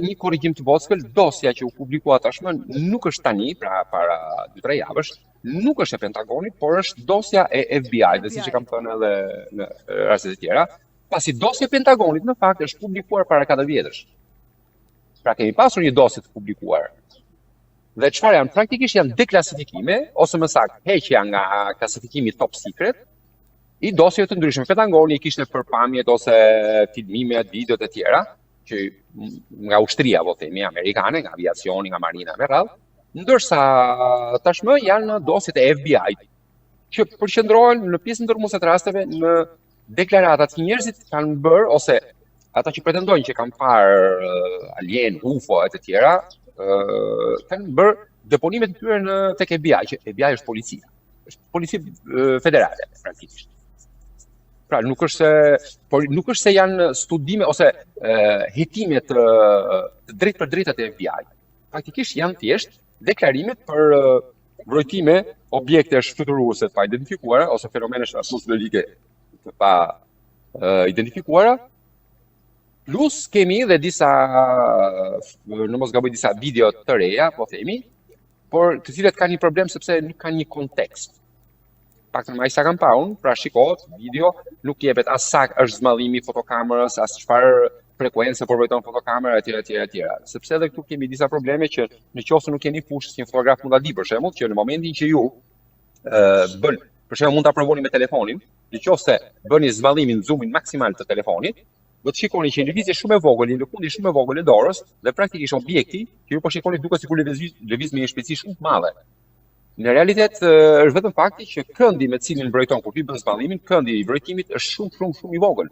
një korrigjim të vogël, dosja që u publikua tashmë nuk është tani, pra para 2-3 javësh, nuk është e Pentagonit, por është dosja e FBI-të, siç e kam thënë edhe në raste të tjera, pasi dosja e Pentagonit në fakt është publikuar para 4 vjetësh. Pra kemi pasur një dosje të publikuar. Dhe çfarë janë? Praktikisht janë deklasifikime, ose më saktë, heqja nga klasifikimi top secret, i dosjeve të ndryshme. Pentagoni kishte përpamjet ose filmimet, videot e tjera, që nga ushtria, po themi, amerikane, nga aviacioni, nga marina me radhë, ndërsa tashmë janë dosjet e FBI, që përqendrohen në pjesën ndërmuese të rasteve në deklaratat që njerëzit kanë bërë, ose ata që pretendojnë që kanë parë alien, UFO e të tjera, kanë bërë deponimet e tyre tek FBI, që FBI është policia. Është polici federale, praktikisht. Pra, nuk është se janë studime ose hetime të drejt për drejtat e FBI. Praktikisht janë thjesht deklarimet për mbrojtime objekte shfrytëruese të pa identifikuara ose fenomene atmosferike të pa identifikuara. Plus kemi dhe disa, në mos gaboj, disa video të reja, po themi, por të cilat kanë një problem sepse nuk kanë një kontekst. Pak të më sa kam pa unë, pra shikohet video, nuk jepet as sa është zmadhimi fotokamerës, as çfarë frekuencë përvojton fotokamera etj. Sepse edhe këtu kemi disa probleme që në qoftë se nuk keni fushë si një fotograf mund ta di për shembull që në momentin që ju bën, për shembull mund ta provoni me telefonin, në qoftë se bëni zmadhimin, zoomin maksimal të telefonit, do të shikoni që një lëvizje shumë e vogël, një lëkundje shumë e vogël e dorës dhe praktikisht objekti që ju po shikoni duket sikur lëviz me një shpejtësi shumë të madhe. Në realitet është vetëm fakti që këndi me cilin mbrojton kur ti bën zbadhimin, këndi i mbrojtimit është shumë i vogël.